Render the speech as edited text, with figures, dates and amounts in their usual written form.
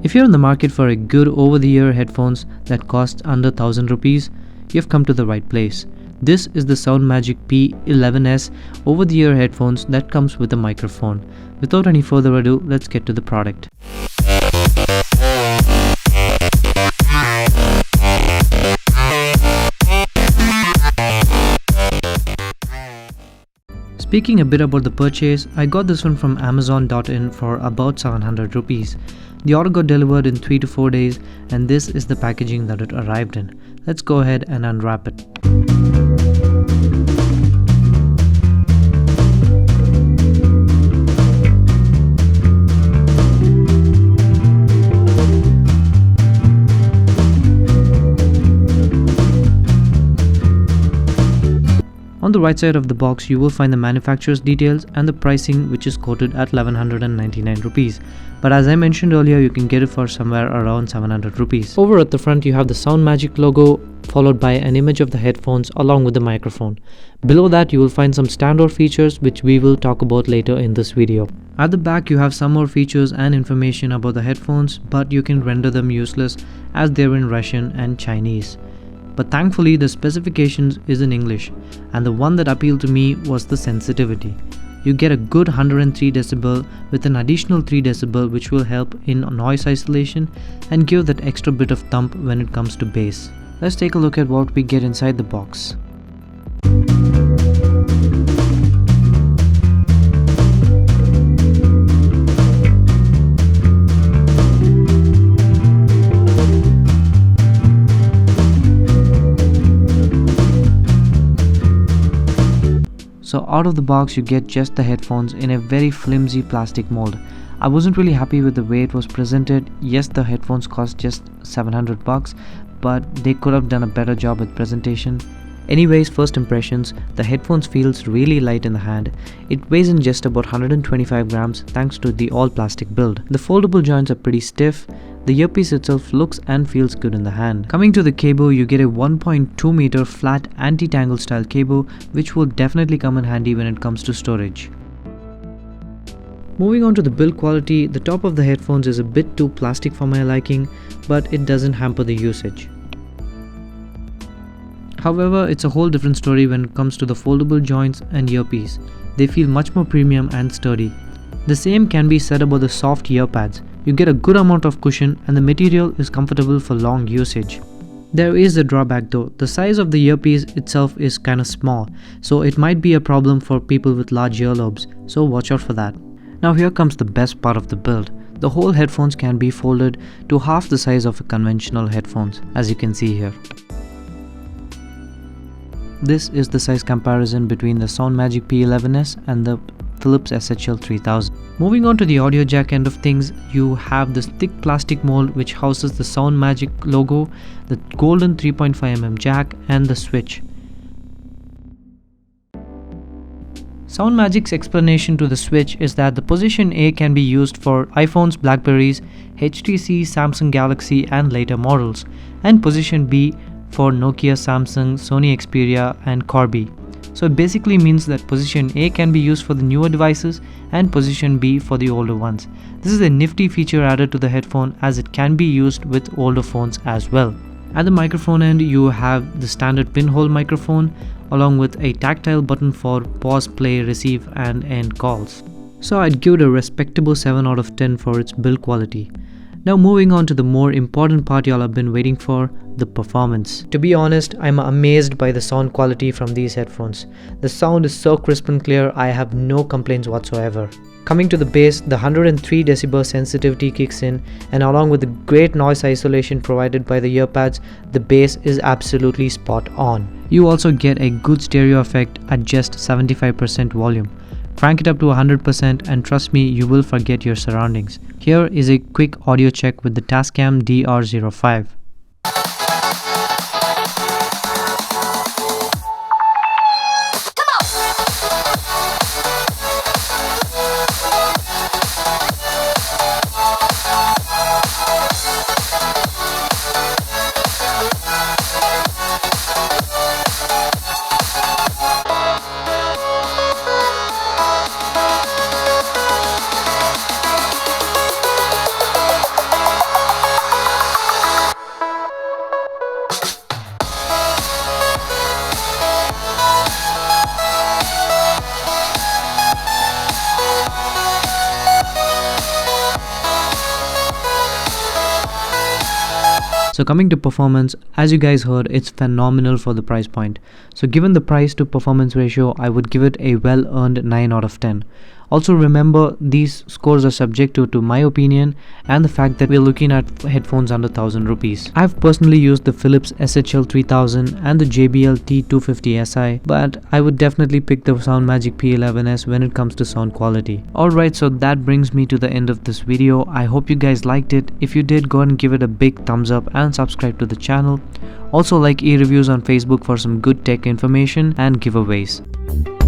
If you're in the market for a good over-the-ear headphones that cost under 1000 rupees, you've come to the right place. This is the SoundMagic P11S over-the-ear headphones that comes with a microphone. Without any further ado, let's get to the product. Speaking a bit about the purchase, I got this one from Amazon.in for about 700 rupees. The order got delivered in 3 to 4 days, and this is the packaging that it arrived in. Let's go ahead and unwrap it. On the right side of the box, you will find the manufacturer's details and the pricing, which is quoted at 1199 rupees. But as I mentioned earlier, you can get it for somewhere around 700 rupees. Over at the front, you have the SoundMagic logo, followed by an image of the headphones along with the microphone. Below that, you will find some standard features, which we will talk about later in this video. At the back, you have some more features and information about the headphones, but you can render them useless as they're in Russian and Chinese. But thankfully the specifications is in English, and the one that appealed to me was the sensitivity. You get a good 103 decibel with an additional 3 decibel, which will help in noise isolation and give that extra bit of thump when it comes to bass. Let's take a look at what we get inside the box. So out of the box you get just the headphones in a very flimsy plastic mold. I wasn't really happy with the way it was presented. Yes, the headphones cost just 700 bucks, but they could have done a better job with presentation. Anyways, first impressions, the headphones feels really light in the hand. It weighs in just about 125 grams thanks to the all plastic build. The foldable joints are pretty stiff. The earpiece itself looks and feels good in the hand. Coming to the cable, you get a 1.2 meter flat anti-tangle style cable, which will definitely come in handy when it comes to storage. Moving on to the build quality, the top of the headphones is a bit too plastic for my liking, but it doesn't hamper the usage. However, it's a whole different story when it comes to the foldable joints and earpiece. They feel much more premium and sturdy. The same can be said about the soft ear pads. You get a good amount of cushion and the material is comfortable for long usage. There is a drawback though. The size of the earpiece itself is kinda small, so it might be a problem for people with large earlobes, so watch out for that. Now here comes the best part of the build. The whole headphones can be folded to half the size of a conventional headphones, as you can see here. This is the size comparison between the SoundMagic P11S and the Philips SHL 3000. Moving on to the audio jack end of things, you have this thick plastic mold which houses the SoundMagic logo, the golden 3.5mm jack and the switch. SoundMagic's explanation to the switch is that the position A can be used for iPhones, Blackberries, HTC, Samsung Galaxy and later models, and position B for Nokia, Samsung, Sony Xperia and Corby. So it basically means that position A can be used for the newer devices and position B for the older ones. This is a nifty feature added to the headphone as it can be used with older phones as well. At the microphone end, you have the standard pinhole microphone along with a tactile button for pause, play, receive and end calls. So I'd give it a respectable 7 out of 10 for its build quality. Now moving on to the more important part y'all have been waiting for, the performance. To be honest, I'm amazed by the sound quality from these headphones. The sound is so crisp and clear, I have no complaints whatsoever. Coming to the bass, the 103 decibel sensitivity kicks in, and along with the great noise isolation provided by the earpads, the bass is absolutely spot on. You also get a good stereo effect at just 75% volume. Crank it up to 100% and trust me, you will forget your surroundings. Here is a quick audio check with the Tascam DR05. So coming to performance, as you guys heard, it's phenomenal for the price point. So given the price to performance ratio, I would give it a well-earned 9 out of 10. Also remember, these scores are subjective to my opinion and the fact that we're looking at headphones under 1000 rupees. I've personally used the Philips SHL 3000 and the JBL T250SI, but I would definitely pick the SoundMagic P11S when it comes to sound quality. Alright, so that brings me to the end of this video. I hope you guys liked it. If you did, go ahead and give it a big thumbs up and subscribe to the channel. Also like e-reviews on Facebook for some good tech information and giveaways.